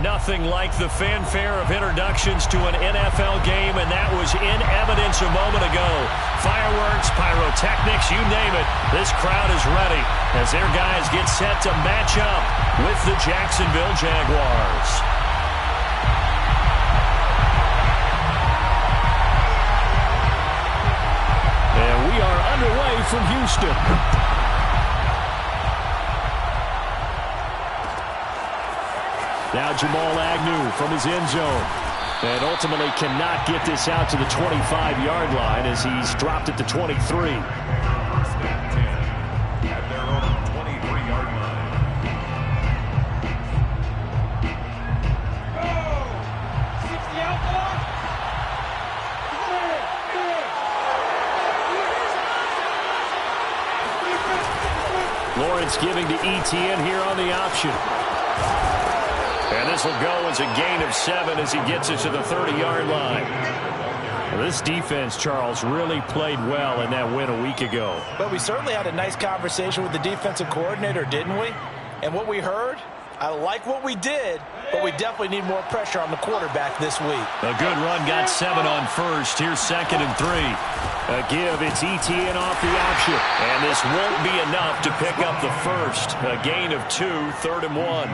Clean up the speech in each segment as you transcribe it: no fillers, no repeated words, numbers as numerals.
Nothing like the fanfare of introductions to an NFL game, and that was in evidence a moment ago. Fireworks, pyrotechnics, you name it. This crowd is ready as their guys get set to match up with the Jacksonville Jaguars. And we are underway from Houston. Now Jamal Agnew from his end zone. And ultimately cannot get this out to the 25-yard line as he's dropped it to 23. At their own 23-yard line. Lawrence giving to ETN here on the option. And this will go as a gain of 7 as he gets it to the 30-yard line. Well, this defense, Charles, really played well in that win a week ago. But we certainly had a nice conversation with the defensive coordinator, didn't we? And what we heard, I like what we did, but we definitely need more pressure on the quarterback this week. A good run, got 7 on first. Here's 2nd and 3. A give, it's ETN off the option. And this won't be enough to pick up the first. A gain of 2, 3rd and 1.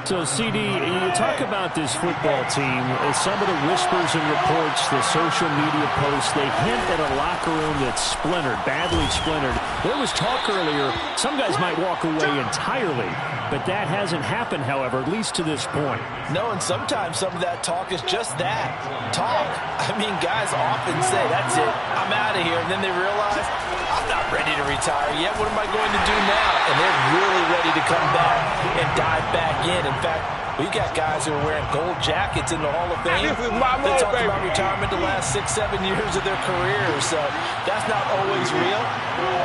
So, CD, you talk about this football team, some of the whispers and reports, the social media posts, they hint at a locker room that's splintered, badly splintered. There was talk earlier, some guys might walk away entirely, but that hasn't happened, however, at least to this point. No, and sometimes some of that talk is just that, talk. I mean, guys often say, that's it, I'm out of here, and then they realize, I'm not ready to retire yet. What am I going to do now? And they're really ready to come back and dive back in. In fact, we got guys who are wearing gold jackets in the Hall of Fame. They talk about retirement the last 6-7 years of their careers. So that's not always real.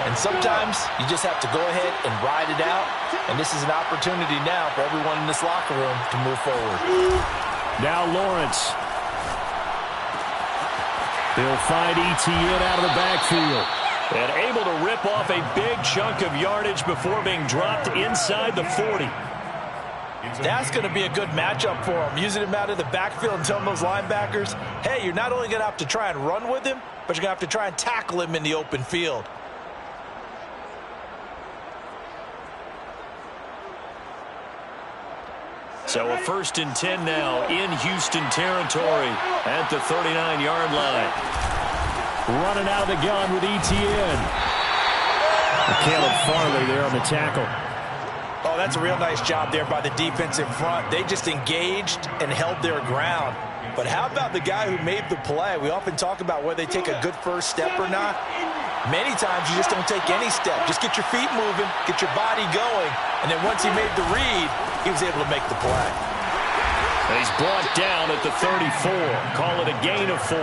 And sometimes you just have to go ahead and ride it out. And this is an opportunity now for everyone in this locker room to move forward. Now Lawrence. They'll find ETN out of the backfield. And able to rip off a big chunk of yardage before being dropped inside the 40. That's going to be a good matchup for him. Using him out of the backfield and telling those linebackers, hey, you're not only going to have to try and run with him, but you're going to have to try and tackle him in the open field. So a 1st and 10 now in Houston territory at the 39-yard line. Running out of the gun with ETN. Caleb Farley there on the tackle. Oh, that's a real nice job there by the defensive front. They just engaged and held their ground. But how about the guy who made the play? We often talk about whether they take a good first step or not. Many times you just don't take any step. Just get your feet moving, get your body going, and then once he made the read, he was able to make the play. And he's brought down at the 34. Call it a gain of 4.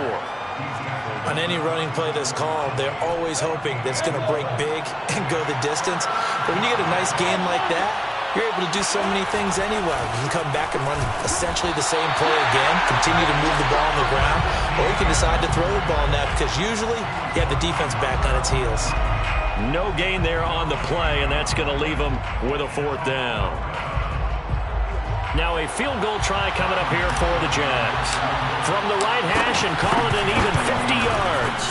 On any running play that's called, they're always hoping that it's going to break big and go the distance. But when you get a nice gain like that, you're able to do so many things anyway. You can come back and run essentially the same play again, continue to move the ball on the ground, or you can decide to throw the ball now because usually you have the defense back on its heels. No gain there on the play, and that's going to leave them with a 4th down. Now a field goal try coming up here for the Jags. From the right hash and call it an even 50 yards.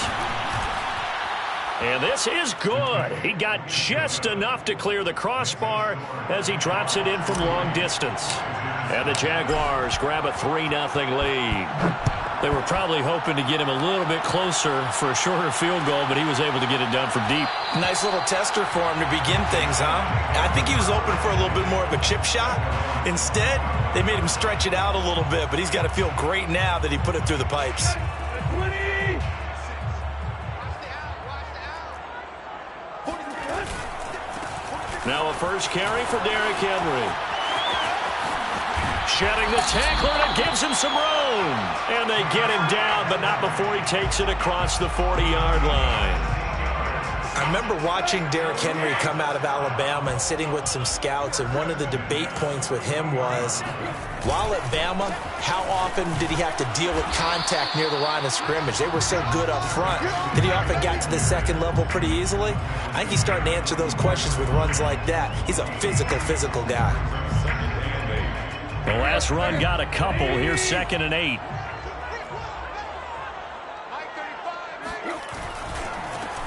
And this is good. He got just enough to clear the crossbar as he drops it in from long distance. And the Jaguars grab a 3-0 lead. They were probably hoping to get him a little bit closer for a shorter field goal, but he was able to get it done from deep. Nice little tester for him to begin things, huh? I think he was open for a little bit more of a chip shot. Instead, they made him stretch it out a little bit, but he's got to feel great now that he put it through the pipes. Now a first carry for Derrick Henry. Shedding the tackler, and it gives him some room. And they get him down, but not before he takes it across the 40-yard line. I remember watching Derrick Henry come out of Alabama and sitting with some scouts, and one of the debate points with him was, while at Bama, how often did he have to deal with contact near the line of scrimmage? They were so good up front that he often got to the second level pretty easily. I think he's starting to answer those questions with runs like that. He's a physical guy. The last run got a couple. Here's 2nd and 8.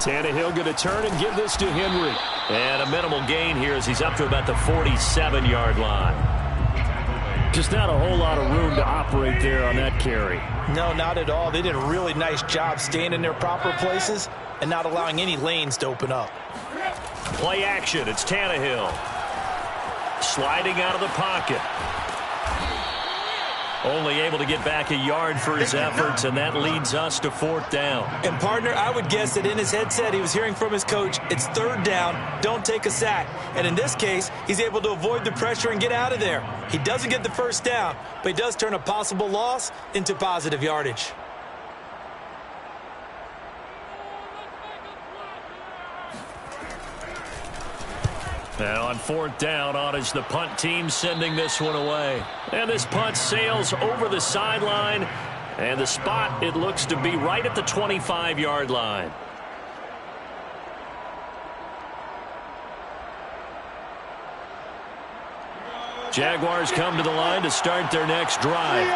Tannehill going to turn and give this to Henry. And a minimal gain here as he's up to about the 47-yard line. Just not a whole lot of room to operate there on that carry. No, not at all. They did a really nice job staying in their proper places and not allowing any lanes to open up. Play action. It's Tannehill. Sliding out of the pocket. Only able to get back a yard for his efforts, and that leads us to 4th down. And, partner, I would guess that in his headset he was hearing from his coach, it's 3rd down, don't take a sack. And in this case, he's able to avoid the pressure and get out of there. He doesn't get the 1st down, but he does turn a possible loss into positive yardage. And on 4th down, on is the punt team sending this one away. And this punt sails over the sideline. And the spot, it looks to be right at the 25-yard line. Jaguars come to the line to start their next drive.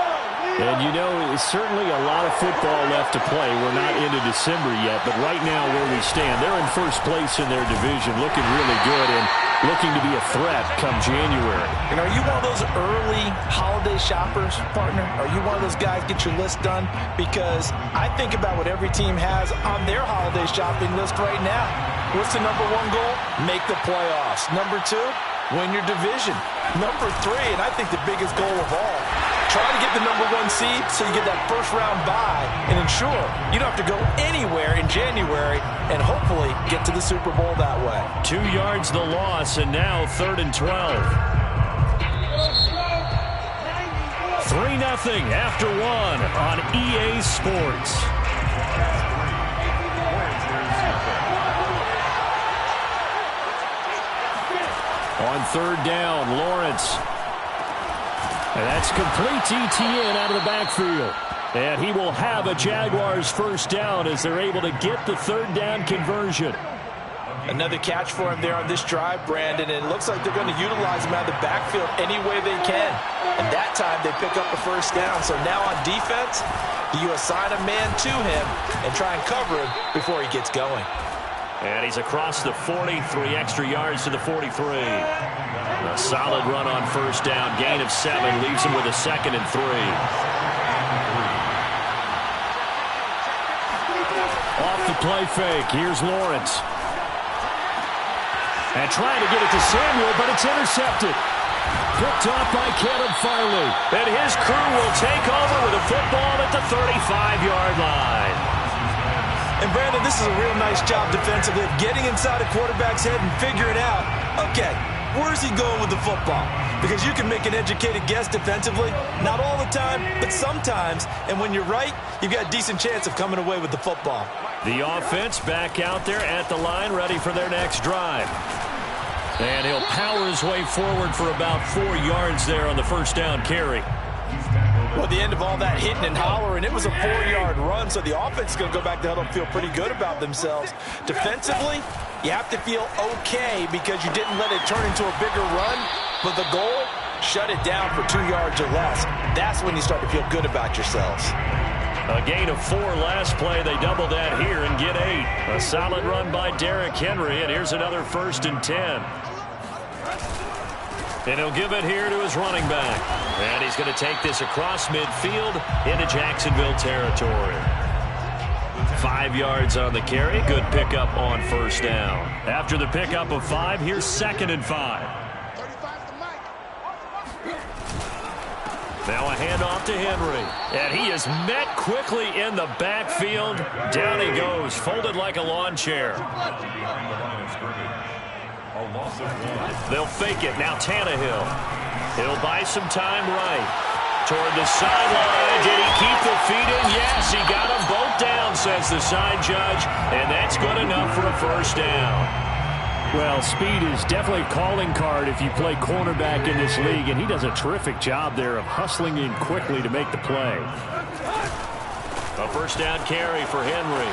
And, you know, it's certainly a lot of football left to play. We're not into December yet, but right now where we stand, they're in first place in their division, looking really good and looking to be a threat come January. And are you one of those early holiday shoppers, partner? Are you one of those guys get your list done? Because I think about what every team has on their holiday shopping list right now. What's the number 1 goal? Make the playoffs. Number 2, win your division. Number 3, and I think the biggest goal of all, try to get the number 1 seed so you get that first-round bye and ensure you don't have to go anywhere in January and hopefully get to the Super Bowl that way. 2 yards the loss, and now 3rd and 12. 3-0 after 1 on EA Sports. On 3rd down, Lawrence. And that's complete to ETN out of the backfield. And he will have a Jaguars 1st down as they're able to get the 3rd down conversion. Another catch for him there on this drive, Brandon. And it looks like they're going to utilize him out of the backfield any way they can. And that time they pick up the 1st down. So now on defense, you assign a man to him and try and cover him before he gets going. And he's across the 40, 3 extra yards to the 43. A solid run on 1st down. Gain of 7 leaves him with a 2nd and 3. Off the play fake. Here's Lawrence. And trying to get it to Samuel, but it's intercepted. Picked off by Caleb Farley. And his crew will take over with a football at the 35-yard line. And, Brandon, this is a real nice job defensively of getting inside a quarterback's head and figuring out, okay, where's he going with the football? Because you can make an educated guess defensively, not all the time, but sometimes. And when you're right, you've got a decent chance of coming away with the football. The offense back out there at the line, ready for their next drive. And he'll power his way forward for about 4 yards there on the 1st down carry. Well, at the end of all that hitting and hollering, it was a 4-yard run, so the offense is going to go back to huddle and feel pretty good about themselves. Defensively, you have to feel okay because you didn't let it turn into a bigger run, but the goal, shut it down for 2 yards or less. That's when you start to feel good about yourselves. A gain of 4 last play. They double that here and get 8. A solid run by Derrick Henry, and here's another 1st and 10. And he'll give it here to his running back. And he's going to take this across midfield into Jacksonville territory. 5 yards on the carry. Good pickup on 1st down. After the pickup of 5, here's 2nd and 5. Now a handoff to Henry. And he is met quickly in the backfield. Down he goes, folded like a lawn chair. They'll fake it. Now Tannehill. He'll buy some time right. Toward the sideline. Did he keep the feet in? Yes, he got them both down, says the side judge. And that's good enough for a 1st down. Well, speed is definitely a calling card if you play cornerback in this league, and he does a terrific job there of hustling in quickly to make the play. A 1st down carry for Henry.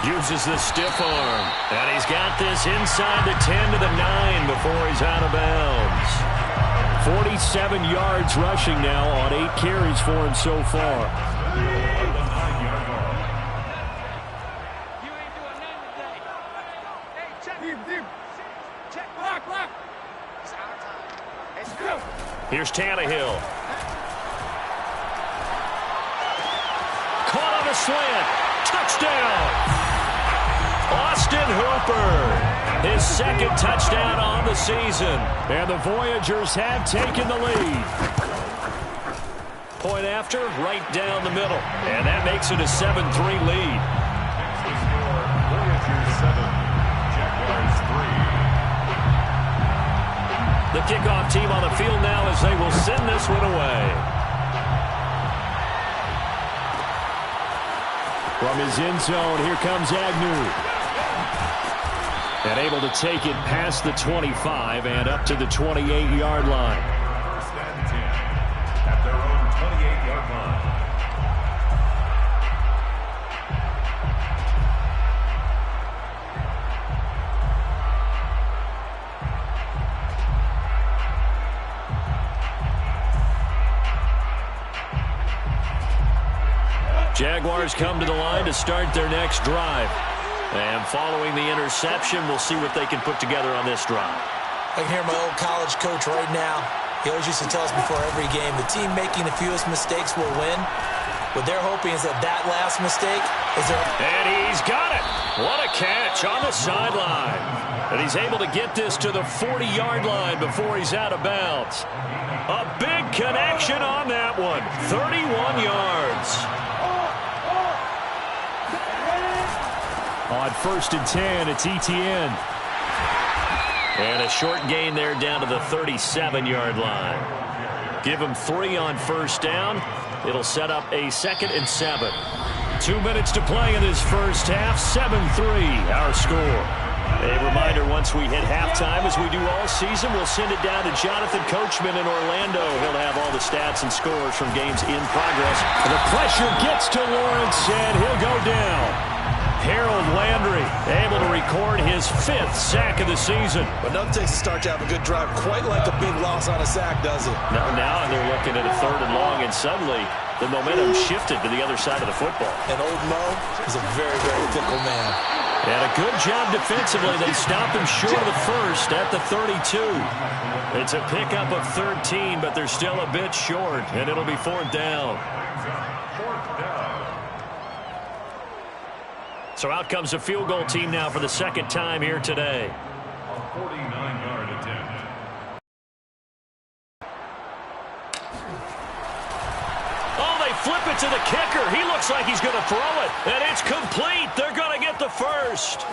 Uses the stiff arm. And he's got this inside the 10 to the 9 before he's out of bounds. 47 yards rushing now on 8 carries for him so far. Here's Tannehill. Caught on a slant. Touchdown. Austin Hooper. His second touchdown on the season. And the Voyagers have taken the lead. Point after, right down the middle. And that makes it a 7-3 lead. Voyagers 7, Jaguars 3. The kickoff team on the field now as they will send this one away. From his end zone, here comes Agnew. And able to take it past the 25 and up to the 28-yard line. First and 10 at their own 28-yard line. Jaguars come to the line to start their next drive. And following the interception, we'll see what they can put together on this drive. I can hear my old college coach right now. He always used to tell us before every game, the team making the fewest mistakes will win. What they're hoping is that last mistake is their... And he's got it. What a catch on the sideline. And he's able to get this to the 40-yard line before he's out of bounds. A big connection on that one. 31 yards. On 1st and 10, it's Etienne. And a short gain there down to the 37-yard line. Give him 3 on first down. It'll set up a 2nd and 7. 2 minutes to play in this first half. 7-3 our score. A reminder, once we hit halftime, as we do all season, we'll send it down to Jonathan Coachman in Orlando. He'll have all the stats and scores from games in progress. The pressure gets to Lawrence, and he'll go down. Harold Landry able to record his 5th sack of the season. But nothing takes a start to have a good drive quite like a big loss on a sack, does it? Now they're looking at a 3rd and long, and suddenly the momentum shifted to the other side of the football. And old Mo is a very, very fickle man. And a good job defensively. They stopped him short of the first at the 32. It's a pickup of 13, but they're still a bit short, and it'll be 4th down. So out comes a field goal team now for the 2nd time here today. A 49-yard attempt. Oh, they flip it to the kicker. He looks like he's going to throw it, and it's complete. They're going to get the first.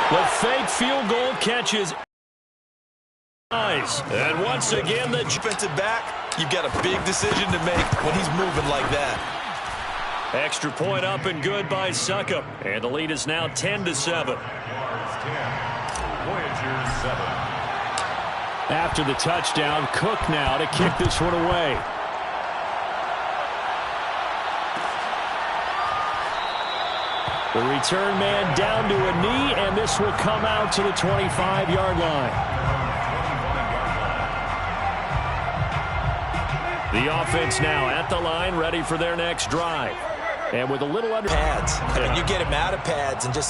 The fake field goal catches. And once again, the Defensive back, you've got a big decision to make when he's moving like that. extra point up and good by Succop. And the lead is now 10-7. Voyagers 10, Voyagers 7. After the touchdown, Cook now to kick this one away. The return man down to a knee, and this will come out to the 25-yard line. The offense now at the line, ready for their next drive. And with a little under pads. I mean, you get him out of pads and just